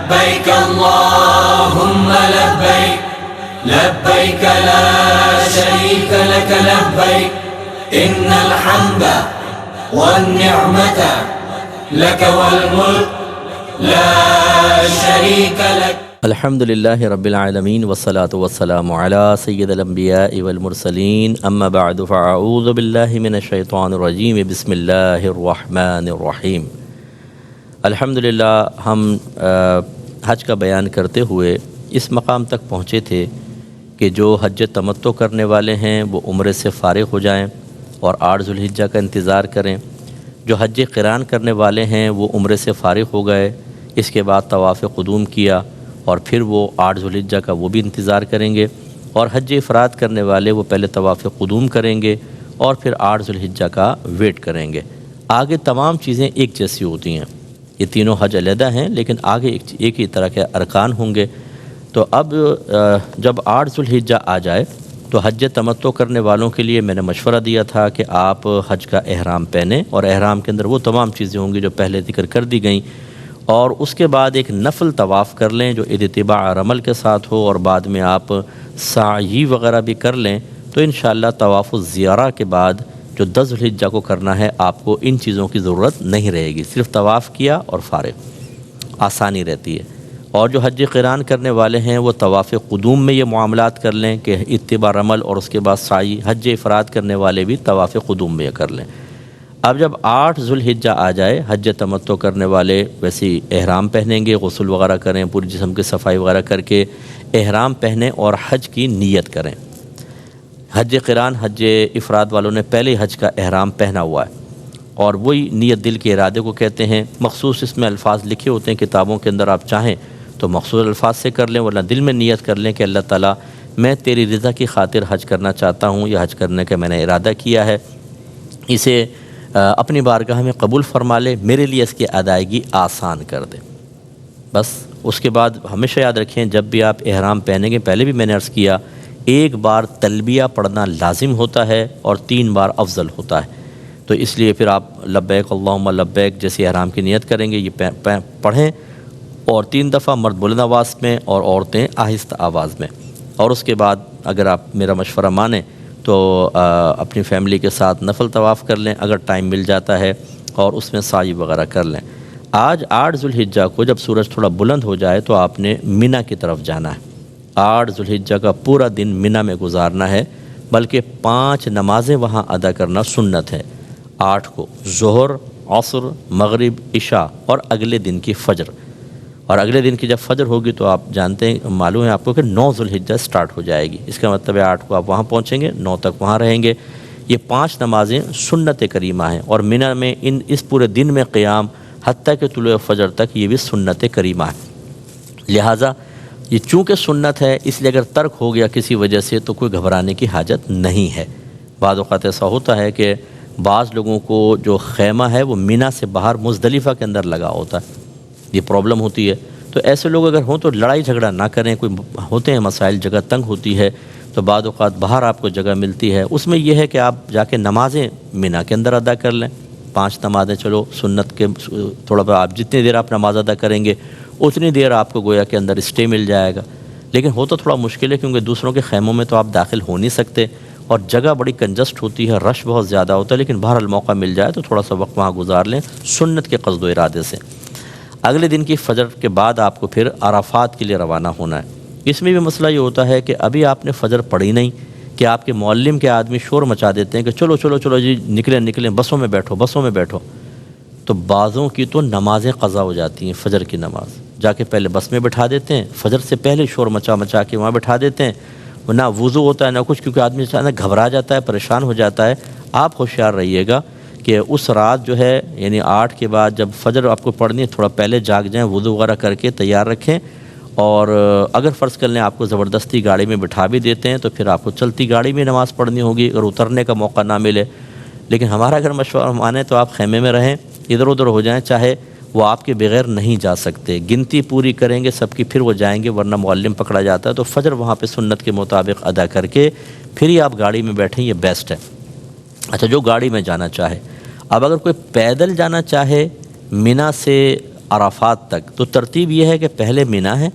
لبيك اللهم لبيك لبيك لا شريك لك لبيك إن الحمد والنعمة لك والملك لا شريك لك. الحمد للہ رب العالمین والصلاة والسلام علی سید الانبیاء والمرسلین اما بعد فاعوذ باللہ من الشیطان الرجیم بسم اللہ الرحمن الرحیم. الحمدللہ ہم حج کا بیان کرتے ہوئے اس مقام تک پہنچے تھے کہ جو حج تمتع کرنے والے ہیں وہ عمرے سے فارغ ہو جائیں اور 8 ذوالحجہ کا انتظار کریں. جو حج قران کرنے والے ہیں وہ عمرے سے فارغ ہو گئے، اس کے بعد طواف قدوم کیا اور پھر وہ 8 ذوالحجہ کا وہ بھی انتظار کریں گے. اور حج افراد کرنے والے وہ پہلے طواف قدوم کریں گے اور پھر 8 ذوالحجہ کا ویٹ کریں گے. آگے تمام چیزیں ایک جیسی ہوتی ہیں، یہ تینوں حج علیحدہ ہیں لیکن آگے ایک ہی طرح کے ارکان ہوں گے. تو اب جب 8 ذوالحجہ آ جائے تو حج تمتع کرنے والوں کے لیے میں نے مشورہ دیا تھا کہ آپ حج کا احرام پہنیں، اور احرام کے اندر وہ تمام چیزیں ہوں گی جو پہلے ذکر کر دی گئیں، اور اس کے بعد ایک نفل طواف کر لیں جو اتباع رمل کے ساتھ ہو، اور بعد میں آپ سعی وغیرہ بھی کر لیں. تو انشاءاللہ طواف الزیارہ کے بعد جو 10 ذوالحجہ کو کرنا ہے آپ کو ان چیزوں کی ضرورت نہیں رہے گی، صرف طواف کیا اور فارغ، آسانی رہتی ہے. اور جو حج قران کرنے والے ہیں وہ طواف قدوم میں یہ معاملات کر لیں کہ اتباع رمل اور اس کے بعد سعی. حج افراد کرنے والے بھی طواف قدوم میں یہ کر لیں. اب جب 8 ذوالحجہ آ جائے حج تمتع کرنے والے ویسے احرام پہنیں گے، غسل وغیرہ کریں، پوری جسم کی صفائی وغیرہ کر کے احرام پہنیں اور حج کی نیت کریں. حج قران حج افراد والوں نے پہلے حج کا احرام پہنا ہوا ہے، اور وہی نیت دل کے ارادے کو کہتے ہیں. مخصوص اس میں الفاظ لکھے ہوتے ہیں کتابوں کے اندر، آپ چاہیں تو مخصوص الفاظ سے کر لیں، ورنہ دل میں نیت کر لیں کہ اللہ تعالیٰ میں تیری رضا کی خاطر حج کرنا چاہتا ہوں، یہ حج کرنے کا میں نے ارادہ کیا ہے، اسے اپنی بارگاہ میں قبول فرما لے، میرے لیے اس کی ادائیگی آسان کر دے. بس اس کے بعد ہمیشہ یاد رکھیں جب بھی آپ احرام پہنیں گے، پہلے بھی میں نے عرض کیا، ایک بار تلبیہ پڑھنا لازم ہوتا ہے اور 3 بار افضل ہوتا ہے. تو اس لیے پھر آپ لبیک اللہم لبیک جیسے احرام کی نیت کریں گے یہ پڑھیں، اور 3 دفعہ مرد بلند آواز میں اور عورتیں آہستہ آواز میں. اور اس کے بعد اگر آپ میرا مشورہ مانیں تو اپنی فیملی کے ساتھ نفل طواف کر لیں اگر ٹائم مل جاتا ہے، اور اس میں سعی وغیرہ کر لیں. آج 8 ذوالحجہ کو جب سورج تھوڑا بلند ہو جائے تو آپ نے مینا کی طرف جانا ہے. 8 ذوالحجہ کا پورا دن مینا میں گزارنا ہے، بلکہ 5 نمازیں وہاں ادا کرنا سنت ہے. 8 کو ظہر، عصر، مغرب، عشاء اور اگلے دن کی فجر. اور اگلے دن کی جب فجر ہوگی تو آپ جانتے ہیں، معلوم ہے آپ کو کہ 9 ذوالحجہ سٹارٹ ہو جائے گی. اس کا مطلب ہے 8 کو آپ وہاں پہنچیں گے، 9 تک وہاں رہیں گے. یہ 5 نمازیں سنت کریمہ ہیں، اور مینا میں اس پورے دن میں قیام حتیٰ کہ طلوع فجر تک یہ بھی سنت کریمہ ہے. لہٰذا یہ چونکہ سنت ہے اس لیے اگر ترک ہو گیا کسی وجہ سے تو کوئی گھبرانے کی حاجت نہیں ہے. بعض اوقات ایسا ہوتا ہے کہ بعض لوگوں کو جو خیمہ ہے وہ مینا سے باہر مزدلفہ کے اندر لگا ہوتا ہے، یہ پرابلم ہوتی ہے. تو ایسے لوگ اگر ہوں تو لڑائی جھگڑا نہ کریں. کوئی ہوتے ہیں مسائل، جگہ تنگ ہوتی ہے تو بعض اوقات باہر آپ کو جگہ ملتی ہے، اس میں یہ ہے کہ آپ جا کے نمازیں مینا کے اندر ادا کر لیں. 5 نمازیں چلو سنت کے تھوڑا بہت آپ جتنی دیر آپ نماز ادا کریں گے اتنی دیر آپ کو گویا کے اندر اسٹے مل جائے گا. لیکن ہو تو تھوڑا مشکل ہے کیونکہ دوسروں کے خیموں میں تو آپ داخل ہو نہیں سکتے اور جگہ بڑی کنجسٹ ہوتی ہے، رش بہت زیادہ ہوتا ہے. لیکن بہرحال موقع مل جائے تو تھوڑا سا وقت وہاں گزار لیں سنت کے قصد و ارادے سے. اگلے دن کی فجر کے بعد آپ کو پھر عرفات کے لیے روانہ ہونا ہے. اس میں بھی مسئلہ یہ ہوتا ہے کہ ابھی آپ نے فجر پڑھی نہیں کہ آپ کے معلم کے آدمی شور مچا دیتے ہیں کہ چلو چلو چلو جی نکلیں بسوں میں بیٹھو. تو بعضوں کی تو نمازیں قضا ہو جاتی ہیں. فجر کی نماز جا کے پہلے بس میں بٹھا دیتے ہیں، فجر سے پہلے شور مچا کے وہاں بٹھا دیتے ہیں. نہ وضو ہوتا ہے نہ کچھ، کیونکہ آدمی گھبرا جاتا ہے، پریشان ہو جاتا ہے. آپ ہوشیار رہیے گا کہ اس رات جو ہے یعنی 8 کے بعد جب فجر آپ کو پڑھنی ہے تھوڑا پہلے جاگ جائیں، وضو وغیرہ کر کے تیار رکھیں. اور اگر فرض کر لیں آپ کو زبردستی گاڑی میں بٹھا بھی دیتے ہیں تو پھر آپ کو چلتی گاڑی میں نماز پڑھنی ہوگی اگر اترنے کا موقع نہ ملے. لیکن ہمارا اگر مشورہ مانیں تو آپ خیمے میں رہیں، ادھر ادھر ہو جائیں، چاہے وہ آپ کے بغیر نہیں جا سکتے. گنتی پوری کریں گے سب کی پھر وہ جائیں گے، ورنہ معلم پکڑا جاتا ہے. تو فجر وہاں پہ سنت کے مطابق ادا کر کے پھر ہی آپ گاڑی میں بیٹھیں، یہ بیسٹ ہے. اچھا، جو گاڑی میں جانا چاہے. اب اگر کوئی پیدل جانا چاہے مینا سے عرفات تک، تو ترتیب یہ ہے کہ پہلے منی ہے،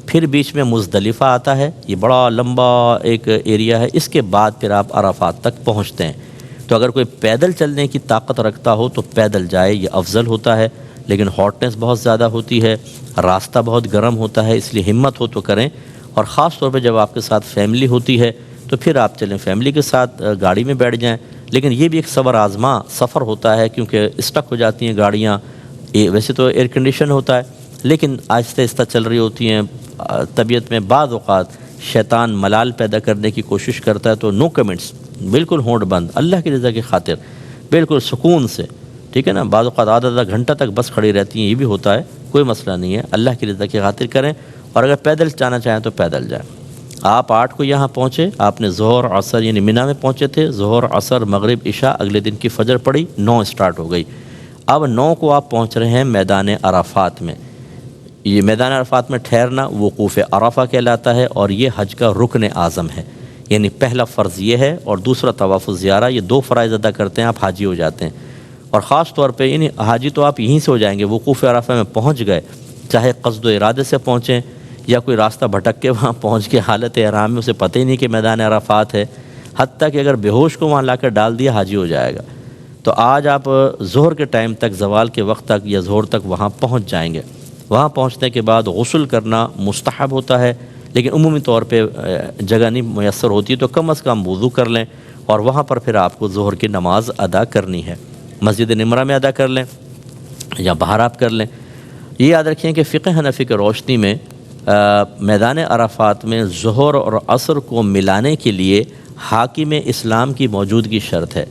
پھر بیچ میں مزدلفہ آتا ہے، یہ بڑا لمبا ایک ایریا ہے، اس کے بعد پھر آپ عرفات تک پہنچتے ہیں۔ تو اگر کوئی پیدل چلنے کی طاقت رکھتا ہو تو پیدل جائے، یہ افضل ہوتا ہے، لیکن ہاٹنس بہت زیادہ ہوتی ہے، راستہ بہت گرم ہوتا ہے، اس لیے ہمت ہو تو کریں، اور خاص طور پہ جب آپ کے ساتھ فیملی ہوتی ہے تو پھر آپ چلیں، فیملی کے ساتھ گاڑی میں بیٹھ جائیں، لیکن یہ بھی ایک صبر آزما سفر ہوتا ہے، کیونکہ اسٹک ہو جاتی ہیں گاڑیاں، ویسے تو ایئر کنڈیشن ہوتا ہے لیکن آہستہ آہستہ چل رہی ہوتی ہیں، طبیعت میں بعض اوقات شیطان ملال پیدا کرنے کی کوشش کرتا ہے، تو نو کمنٹس، بالکل ہونٹ بند، اللہ کی رضا کی خاطر بالکل سکون سے، ٹھیک ہے نا، بعض اوقات آدھا گھنٹہ تک بس کھڑی رہتی ہیں، یہ بھی ہوتا ہے، کوئی مسئلہ نہیں ہے، اللہ کی رضا کی خاطر کریں، اور اگر پیدل جانا چاہیں تو پیدل جائیں۔ آپ 8 کو یہاں پہنچے، آپ نے ظہر عصر یعنی منی میں پہنچے تھے، ظہر عصر مغرب عشاء، اگلے دن کی فجر پڑی، 9 سٹارٹ ہو گئی، اب 9 کو آپ پہنچ رہے ہیں میدان عرفات میں۔ یہ میدان عرفات میں ٹھہرنا وقوف عرفہ کہلاتا ہے، اور یہ حج کا رکن اعظم ہے، یعنی پہلا فرض یہ ہے، اور دوسرا طواف الزیارہ، یہ 2 فرائض ادا کرتے ہیں آپ حاجی ہو جاتے ہیں، اور خاص طور پہ یعنی حاجی تو آپ یہیں سے ہو جائیں گے، وقوف عرفہ میں پہنچ گئے، چاہے قصد و ارادے سے پہنچیں یا کوئی راستہ بھٹک کے وہاں پہنچ کے حالت احرام میں اسے پتہ ہی نہیں کہ میدان عرفات ہے، حتیٰ کہ اگر بے ہوش کو وہاں لا کر ڈال دیا حاجی ہو جائے گا۔ تو آج آپ ظہر کے ٹائم تک، زوال کے وقت تک یا ظہر تک وہاں پہنچ جائیں گے۔ وہاں پہنچنے کے بعد غسل کرنا مستحب ہوتا ہے، لیکن عمومی طور پہ جگہ نہیں میسر ہوتی، تو کم از کم وضو کر لیں، اور وہاں پر پھر آپ کو ظہر کی نماز ادا کرنی ہے، مسجد نمرہ میں ادا کر لیں یا باہر آپ کر لیں۔ یہ یاد رکھیں کہ فقہ حنفی کی روشنی میں میدان عرفات میں ظہر اور عصر کو ملانے کے لیے حاکم اسلام کی موجودگی شرط ہے،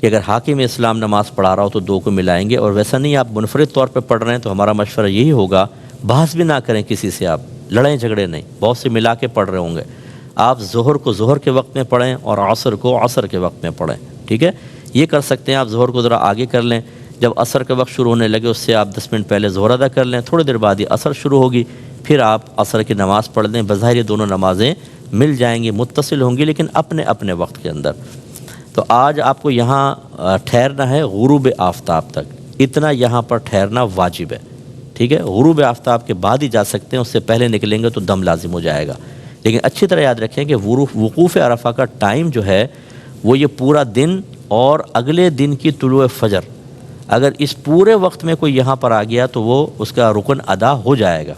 کہ اگر حاکم اسلام نماز پڑھا رہا ہو تو 2 کو ملائیں گے، اور ویسا نہیں آپ منفرد طور پہ پڑھ رہے ہیں تو ہمارا مشورہ یہی ہوگا، بحث بھی نہ کریں کسی سے، آپ لڑیں جھگڑے نہیں، بہت سے ملا کے پڑھ رہے ہوں گے، آپ ظہر کو ظہر کے وقت میں پڑھیں اور عصر کو عصر کے وقت میں پڑھیں، ٹھیک ہے، یہ کر سکتے ہیں۔ آپ ظہر کو ذرا آگے کر لیں، جب عصر کے وقت شروع ہونے لگے اس سے آپ 10 منٹ پہلے ظہر ادا کر لیں، تھوڑی دیر بعد ہی عصر شروع ہوگی، پھر آپ عصر کی نماز پڑھ لیں، بظاہر یہ دونوں نمازیں مل جائیں گی، متصل ہوں گی، لیکن اپنے اپنے وقت کے اندر۔ تو آج آپ کو یہاں ٹھہرنا ہے غروب آفتاب تک، اتنا یہاں پر ٹھہرنا واجب ہے، ٹھیک ہے، غروب آفتاب کے بعد ہی جا سکتے ہیں، اس سے پہلے نکلیں گے تو دم لازم ہو جائے گا، لیکن اچھی طرح یاد رکھیں کہ وقوف عرفہ کا ٹائم جو ہے وہ یہ پورا دن اور اگلے دن کی طلوع فجر، اگر اس پورے وقت میں کوئی یہاں پر آ گیا تو وہ اس کا رکن ادا ہو جائے گا،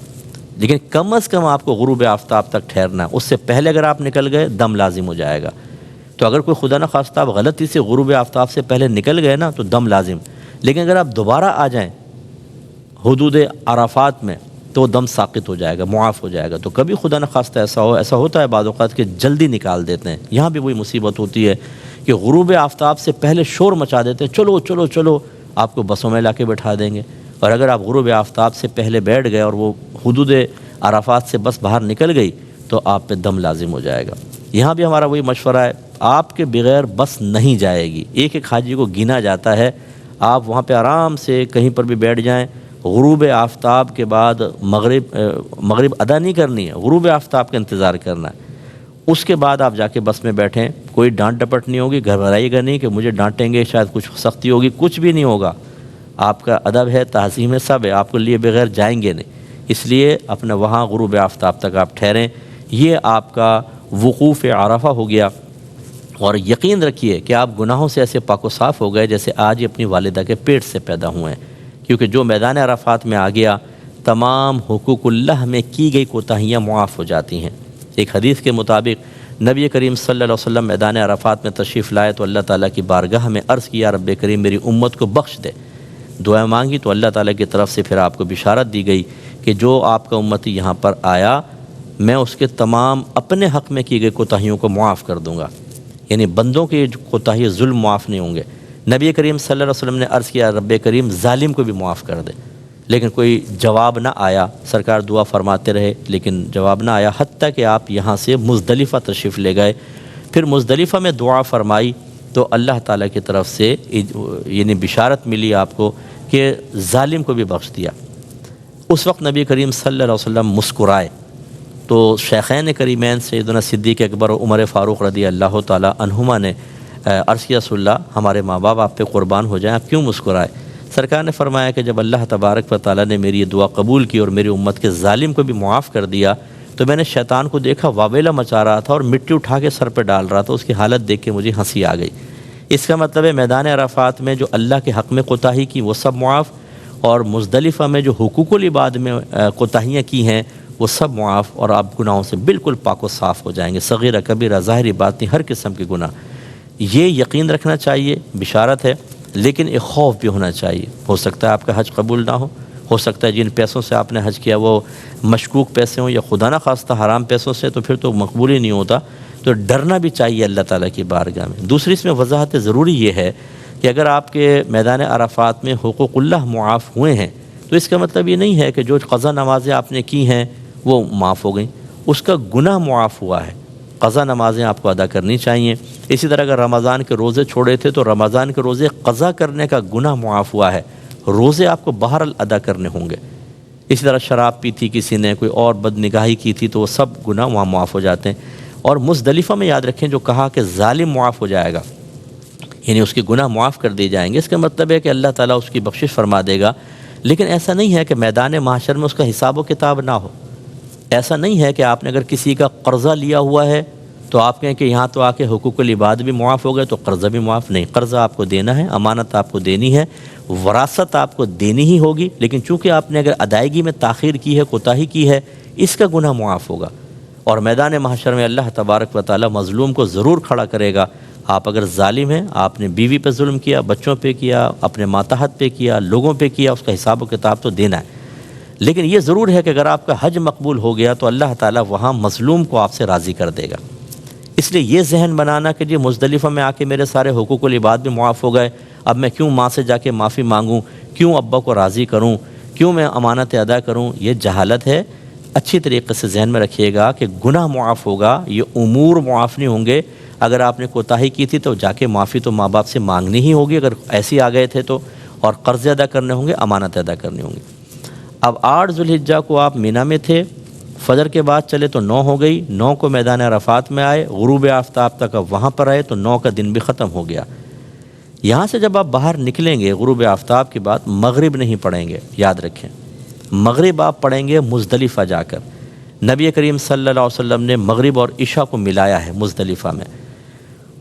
لیکن کم از کم آپ کو غروب آفتاب تک ٹھہرنا، اس سے پہلے اگر آپ نکل گئے دم لازم ہو جائے گا۔ تو اگر کوئی خدا نخواستہ آپ غلطی سے غروب آفتاب سے پہلے نکل گئے نا تو دم لازم، لیکن اگر آپ دوبارہ آ جائیں حدود عرفات میں تو دم ساقط ہو جائے گا، معاف ہو جائے گا۔ تو کبھی خدا نخواستہ ایسا ہوتا ہے بعض اوقات کہ جلدی نکال دیتے ہیں، یہاں بھی وہی مصیبت ہوتی ہے کہ غروب آفتاب سے پہلے شور مچا دیتے ہیں، چلو چلو چلو، آپ کو بسوں میں لا کے بٹھا دیں گے، اور اگر آپ غروب آفتاب سے پہلے بیٹھ گئے اور وہ حدود عرفات سے بس باہر نکل گئی تو آپ پہ دم لازم ہو جائے گا۔ یہاں بھی ہمارا وہی مشورہ ہے، آپ کے بغیر بس نہیں جائے گی، ایک ایک حاجی کو گنا جاتا ہے، آپ وہاں پہ آرام سے کہیں پر بھی بیٹھ جائیں، غروب آفتاب کے بعد مغرب ادا نہیں کرنی ہے، غروب آفتاب کا انتظار کرنا ہے، اس کے بعد آپ جا کے بس میں بیٹھیں، کوئی ڈانٹ ڈپٹ نہیں ہوگی، گھبرائیے گا نہیں کہ مجھے ڈانٹیں گے، شاید کچھ سختی ہوگی، کچھ بھی نہیں ہوگا، آپ کا ادب ہے، تعظیم ہے، سب ہے، آپ کو لیے بغیر جائیں گے نہیں، اس لیے اپنا وہاں غروب آفتاب تک آپ ٹھہریں، یہ آپ کا وقوف عرفہ ہو گیا۔ اور یقین رکھیے کہ آپ گناہوں سے ایسے پاک و صاف ہو گئے جیسے آج ہی اپنی والدہ کے پیٹ سے پیدا ہوئے ہیں، کیونکہ جو میدان عرفات میں آ گیا تمام حقوق اللہ میں کی گئی کوتاہیاں معاف ہو جاتی ہیں۔ ایک حدیث کے مطابق نبی کریم صلی اللہ علیہ وسلم میدان عرفات میں تشریف لائے تو اللہ تعالیٰ کی بارگاہ میں عرض کیا، رب کریم میری امت کو بخش دے، دعا مانگی تو اللہ تعالیٰ کی طرف سے پھر آپ کو بشارت دی گئی کہ جو آپ کا امتی یہاں پر آیا میں اس کے تمام اپنے حق میں کی گئی کوتاہیوں کو معاف کر دوں گا، یعنی بندوں کے کوتاہی ظلم معاف نہیں ہوں گے۔ نبی کریم صلی اللہ علیہ وسلم نے عرض کیا رب کریم ظالم کو بھی معاف کر دے، لیکن کوئی جواب نہ آیا، سرکار دعا فرماتے رہے لیکن جواب نہ آیا، حتیٰ کہ آپ یہاں سے مزدلفہ تشریف لے گئے، پھر مزدلفہ میں دعا فرمائی تو اللہ تعالیٰ کی طرف سے یعنی بشارت ملی آپ کو کہ ظالم کو بھی بخش دیا۔ اس وقت نبی کریم صلی اللہ علیہ وسلم مسکرائے تو شیخین کریمین سیدنا صدیق اکبر و عمر فاروق رضی اللہ تعالیٰ عنہما نے عرض کیا رسول اللہ ہمارے ماں باپ آپ پہ قربان ہو جائیں، آپ کیوں مسکرائے؟ سرکار نے فرمایا کہ جب اللہ تبارک و تعالیٰ نے میری یہ دعا قبول کی اور میری امت کے ظالم کو بھی معاف کر دیا تو میں نے شیطان کو دیکھا واویلا مچا رہا تھا اور مٹی اٹھا کے سر پہ ڈال رہا تھا، اس کی حالت دیکھ کے مجھے ہنسی آ گئی۔ اس کا مطلب ہے میدان عرفات میں جو اللہ کے حق میں کوتاہی کی وہ سب معاف، اور مزدلفہ میں جو حقوق العباد میں کوتاہیاں کی ہیں وہ سب معاف، اور آپ گناہوں سے بالکل پاک و صاف ہو جائیں گے، صغیرہ کبیرہ ظاہری باطنی ہر قسم کے گناہ۔ یہ یقین رکھنا چاہیے، بشارت ہے، لیکن ایک خوف بھی ہونا چاہیے۔ ہو سکتا ہے آپ کا حج قبول نہ ہو سکتا ہے جن پیسوں سے آپ نے حج کیا وہ مشکوک پیسے ہوں یا خدا نہ خواستہ حرام پیسوں سے، تو پھر تو مقبول ہی نہیں ہوتا۔ تو ڈرنا بھی چاہیے اللہ تعالیٰ کی بارگاہ میں۔ دوسری اس میں وضاحت ضروری یہ ہے کہ اگر آپ کے میدان عرفات میں حقوق اللہ معاف ہوئے ہیں تو اس کا مطلب یہ نہیں ہے کہ جو قضا نمازیں آپ نے کی ہیں وہ معاف ہو گئیں، اس کا گناہ معاف ہوا ہے۔ قضا نمازیں آپ کو ادا کرنی چاہیے۔ اسی طرح اگر رمضان کے روزے چھوڑے تھے تو رمضان کے روزے قضا کرنے کا گناہ معاف ہوا ہے، روزے آپ کو بہرحال ادا کرنے ہوں گے۔ اسی طرح شراب پی تھی کسی نے، کوئی اور بد نگاہی کی تھی، تو وہ سب گناہ وہاں معاف ہو جاتے ہیں۔ اور مزدلفہ میں یاد رکھیں جو کہا کہ ظالم معاف ہو جائے گا، یعنی اس کے گناہ معاف کر دیے جائیں گے، اس کا مطلب ہے کہ اللہ تعالیٰ اس کی بخشش فرما دے گا، لیکن ایسا نہیں ہے کہ میدان محشر میں اس کا حساب و کتاب نہ ہو۔ ایسا نہیں ہے کہ آپ نے اگر کسی کا قرضہ لیا ہوا ہے تو آپ کہیں کہ یہاں تو آ کے حقوق العباد بھی معاف ہو گئے تو قرضہ بھی معاف نہیں۔ قرضہ آپ کو دینا ہے، امانت آپ کو دینی ہے، وراثت آپ کو دینی ہی ہوگی، لیکن چونکہ آپ نے اگر ادائیگی میں تاخیر کی ہے، کوتاہی کی ہے، اس کا گناہ معاف ہوگا۔ اور میدان محشر میں اللہ تبارک و تعالیٰ مظلوم کو ضرور کھڑا کرے گا۔ آپ اگر ظالم ہیں، آپ نے بیوی پہ ظلم کیا، بچوں پہ کیا، اپنے ماتحت پہ کیا، لوگوں پہ کیا، اس کا حساب و کتاب تو دینا ہے۔ لیکن یہ ضرور ہے کہ اگر آپ کا حج مقبول ہو گیا تو اللہ تعالیٰ وہاں مظلوم کو آپ سے راضی کر دے گا۔ اس لیے یہ ذہن بنانا کہ جی مزدلفہ میں آ کے میرے سارے حقوق العباد بھی معاف ہو گئے، اب میں کیوں ماں سے جا کے معافی مانگوں، کیوں ابا کو راضی کروں، کیوں میں امانت ادا کروں، یہ جہالت ہے۔ اچھی طریقے سے ذہن میں رکھیے گا کہ گناہ معاف ہوگا، یہ امور معاف نہیں ہوں گے۔ اگر آپ نے کوتاہی کی تھی تو جا کے معافی تو ماں باپ سے مانگنی ہی ہوگی اگر ایسے آ گئے تھے تو، اور قرض ادا کرنے ہوں گے، امانت ادا کرنی ہوں گی۔ اب 8 ذوالحجہ کو آپ مینا میں تھے، فجر کے بعد چلے تو 9 ہو گئی، 9 کو میدان عرفات میں آئے، غروب آفتاب تک اب وہاں پر آئے تو 9 کا دن بھی ختم ہو گیا۔ یہاں سے جب آپ باہر نکلیں گے غروب آفتاب کے بعد مغرب نہیں پڑھیں گے، یاد رکھیں، مغرب آپ پڑھیں گے مزدلفہ جا کر۔ نبی کریم صلی اللہ علیہ وسلم نے مغرب اور عشاء کو ملایا ہے مزدلفہ میں،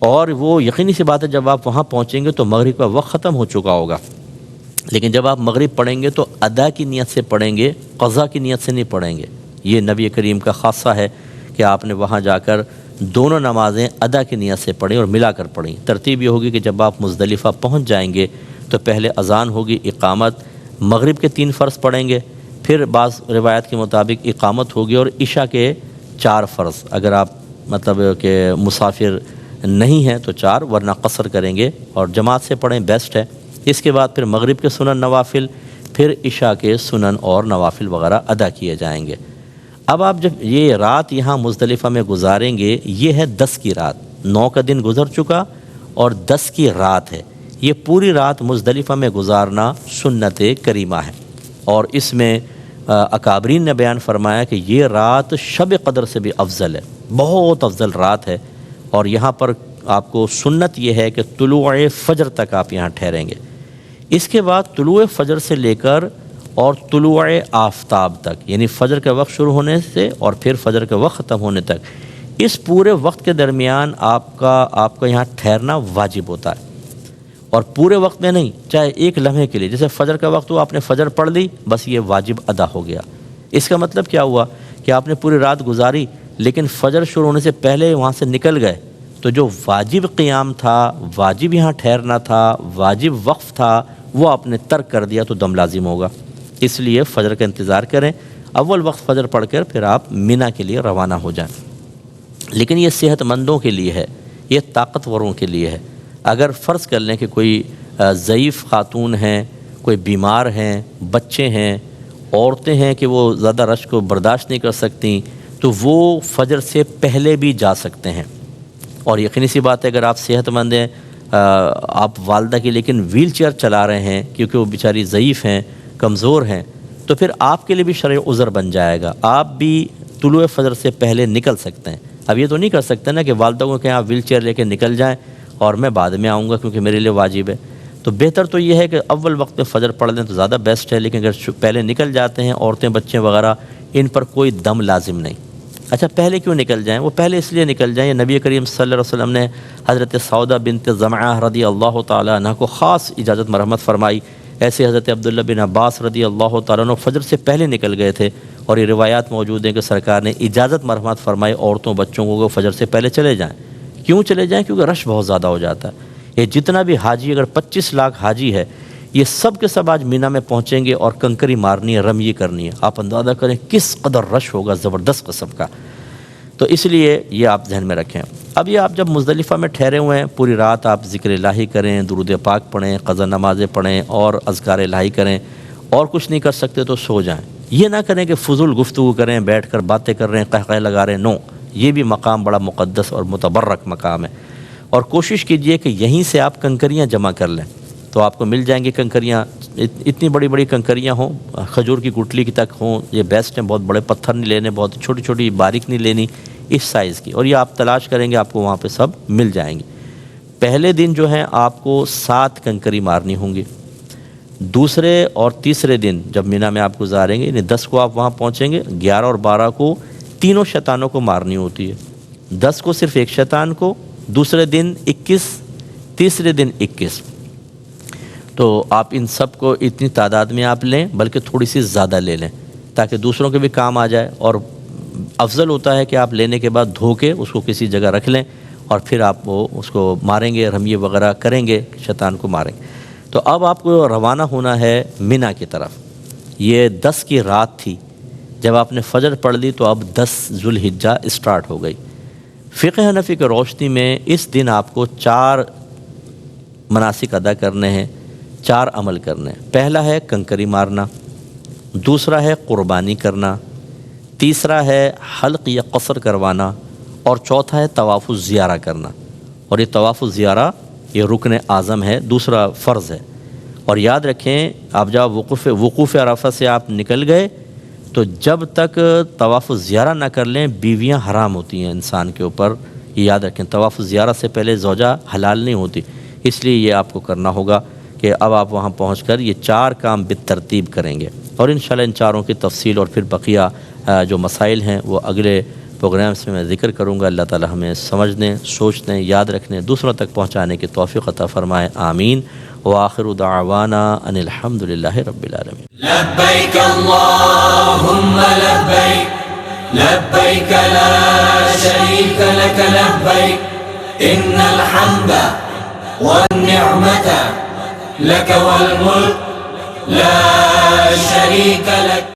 اور وہ یقینی سی بات ہے جب آپ وہاں پہنچیں گے تو مغرب کا وقت ختم ہو چکا ہوگا، لیکن جب آپ مغرب پڑھیں گے تو ادا کی نیت سے پڑھیں گے، قضا کی نیت سے نہیں پڑھیں گے۔ یہ نبی کریم کا خاصہ ہے کہ آپ نے وہاں جا کر دونوں نمازیں ادا کی نیت سے پڑھیں اور ملا کر پڑھیں۔ ترتیب یہ ہوگی کہ جب آپ مزدلفہ پہنچ جائیں گے تو پہلے اذان ہوگی، اقامت، مغرب کے 3 فرض پڑھیں گے، پھر بعض روایت کے مطابق اقامت ہوگی، اور عشاء کے 4 فرض، اگر آپ مطلب کہ مسافر نہیں ہیں تو 4، ورنہ قصر کریں گے اور جماعت سے پڑھیں، بیسٹ ہے۔ اس کے بعد پھر مغرب کے سنن نوافل، پھر عشاء کے سنن اور نوافل وغیرہ ادا کیے جائیں گے۔ اب آپ جب یہ رات یہاں مزدلفہ میں گزاریں گے، یہ ہے 10 کی رات، 9 کا دن گزر چکا اور 10 کی رات ہے، یہ پوری رات مزدلفہ میں گزارنا سنت کریمہ ہے۔ اور اس میں اکابرین نے بیان فرمایا کہ یہ رات شب قدر سے بھی افضل ہے، بہت افضل رات ہے، اور یہاں پر آپ کو سنت یہ ہے کہ طلوع فجر تک آپ یہاں ٹھہریں گے۔ اس کے بعد طلوع فجر سے لے کر اور طلوع آفتاب تک، یعنی فجر کا وقت شروع ہونے سے اور پھر فجر کا وقت ختم ہونے تک، اس پورے وقت کے درمیان آپ کا یہاں ٹھہرنا واجب ہوتا ہے، اور پورے وقت میں نہیں، چاہے ایک لمحے کے لیے، جیسے فجر کا وقت ہوا آپ نے فجر پڑھ لی، بس یہ واجب ادا ہو گیا۔ اس کا مطلب کیا ہوا کہ آپ نے پوری رات گزاری لیکن فجر شروع ہونے سے پہلے وہاں سے نکل گئے، تو جو واجب قیام تھا، واجب یہاں ٹھہرنا تھا، واجب وقف تھا، وہ آپ نے ترک کر دیا تو دم لازم ہوگا۔ اس لیے فجر کا انتظار کریں، اول وقت فجر پڑھ کر پھر آپ مینا کے لیے روانہ ہو جائیں۔ لیکن یہ صحت مندوں کے لیے ہے، یہ طاقتوروں کے لیے ہے۔ اگر فرض کر لیں کہ کوئی ضعیف خاتون ہیں، کوئی بیمار ہیں، بچے ہیں، عورتیں ہیں کہ وہ زیادہ رش کو برداشت نہیں کر سکتیں، تو وہ فجر سے پہلے بھی جا سکتے ہیں۔ اور یقینی سی بات ہے اگر آپ صحت مند ہیں، آپ والدہ کی لیکن ویل چیئر چلا رہے ہیں کیونکہ وہ بیچاری ضعیف ہیں، کمزور ہیں، تو پھر آپ کے لیے بھی شرعی عذر بن جائے گا، آپ بھی طلوع فجر سے پہلے نکل سکتے ہیں۔ اب یہ تو نہیں کر سکتے نا کہ والدہ کو کہیں آپ ویل چیئر لے کے نکل جائیں اور میں بعد میں آؤں گا کیونکہ میرے لیے واجب ہے، تو بہتر تو یہ ہے کہ اول وقت میں فجر پڑھ لیں تو زیادہ بیسٹ ہے، لیکن اگر پہلے نکل جاتے ہیں عورتیں بچے وغیرہ، ان پر کوئی دم لازم نہیں۔ اچھا پہلے کیوں نکل جائیں؟ وہ پہلے اس لیے نکل جائیں، نبی کریم صلی اللہ علیہ وسلم نے حضرت سعودہ بنت زمعہ رضی اللہ تعالیٰ عنہ کو خاص اجازت مرحمت فرمائی، ایسے حضرت عبداللہ بن عباس رضی اللہ تعالیٰ عنہ فجر سے پہلے نکل گئے تھے، اور یہ روایات موجود ہیں کہ سرکار نے اجازت مرحمت فرمائی عورتوں بچوں کو فجر سے پہلے چلے جائیں۔ کیوں چلے جائیں؟ کیونکہ رش بہت زیادہ ہو جاتا ہے۔ یہ جتنا بھی حاجی، اگر 25 لاکھ حاجی ہے، یہ سب کے سب آج مینا میں پہنچیں گے اور کنکری مارنی ہے، رمی کرنی ہے۔ آپ اندازہ کریں کس قدر رش ہوگا، زبردست قسم کا۔ تو اس لیے یہ آپ ذہن میں رکھیں۔ اب یہ آپ جب مزدلفہ میں ٹھہرے ہوئے ہیں، پوری رات آپ ذکر الہی کریں، درود پاک پڑھیں، قضا نمازیں پڑھیں اور اذکار الہی کریں، اور کچھ نہیں کر سکتے تو سو جائیں۔ یہ نہ کریں کہ فضول گفتگو کریں، بیٹھ کر باتیں کر رہے ہیں، قہقہے لگا رہے ہیں، نو، یہ بھی مقام بڑا مقدس اور متبرک مقام ہے۔ اور کوشش کیجئے کہ یہیں سے آپ کنکریاں جمع کر لیں، تو آپ کو مل جائیں گی کنکریاں، اتنی بڑی بڑی کنکریاں ہوں، کھجور کی گٹلی کی تک ہوں، یہ بیسٹ ہیں۔ بہت بڑے پتھر نہیں لینے، بہت چھوٹی چھوٹی باریک نہیں لینی، اس سائز کی، اور یہ آپ تلاش کریں گے آپ کو وہاں پہ سب مل جائیں گی۔ پہلے دن جو ہے آپ کو 7 کنکری مارنی ہوں گی، دوسرے اور تیسرے دن جب مینا میں آپ گزاریں گے، یعنی 10 کو آپ وہاں پہنچیں گے، 11 اور 12 کو تینوں شیطانوں کو مارنی ہوتی ہے، 10 کو صرف ایک شیطان کو، دوسرے دن 21، تیسرے دن 21۔ تو آپ ان سب کو اتنی تعداد میں آپ لیں، بلکہ تھوڑی سی زیادہ لے لیں تاکہ دوسروں کے بھی کام آ جائے، اور افضل ہوتا ہے کہ آپ لینے کے بعد دھو کے اس کو کسی جگہ رکھ لیں، اور پھر آپ وہ اس کو ماریں گے، رمیے وغیرہ کریں گے، شیطان کو ماریں گے۔ تو اب آپ کو روانہ ہونا ہے مینا کی طرف۔ یہ 10 کی رات تھی، جب آپ نے فجر پڑھ لی تو اب 10 ذوالحجہ اسٹارٹ ہو گئی۔ فقہ حنفی کی روشنی میں اس دن آپ کو 4 مناسک ادا کرنے ہیں، 4 عمل کرنے ہیں۔ پہلا ہے کنکری مارنا، دوسرا ہے قربانی کرنا، تیسرا ہے حلق یا قصر کروانا، اور چوتھا ہے طواف الزیارہ کرنا۔ اور یہ طواف الزیارہ یہ رکن اعظم ہے، دوسرا فرض ہے۔ اور یاد رکھیں آپ جب وقوف عرفہ سے آپ نکل گئے تو جب تک طواف الزیارہ نہ کر لیں بیویاں حرام ہوتی ہیں انسان کے اوپر، یہ یاد رکھیں۔ طواف الزیارہ سے پہلے زوجہ حلال نہیں ہوتی، اس لیے یہ آپ کو کرنا ہوگا کہ اب آپ وہاں پہنچ کر یہ 4 کام بالترتیب کریں گے، اور انشاءاللہ ان چاروں کی تفصیل اور پھر بقیہ جو مسائل ہیں وہ اگلے پروگرامس میں ذکر کروں گا۔ اللہ تعالی ہمیں سمجھنے، سوچنے، یاد رکھنے، دوسروں تک پہنچانے کی توفیق عطا فرمائے، آمین۔ وآخر دعوانا ان الحمد للہ رب العالمین۔ لبيك اللهم لبيك لبيك لا شريك لك لبيك إن الحمد والنعمة لك والملك لا شريك لك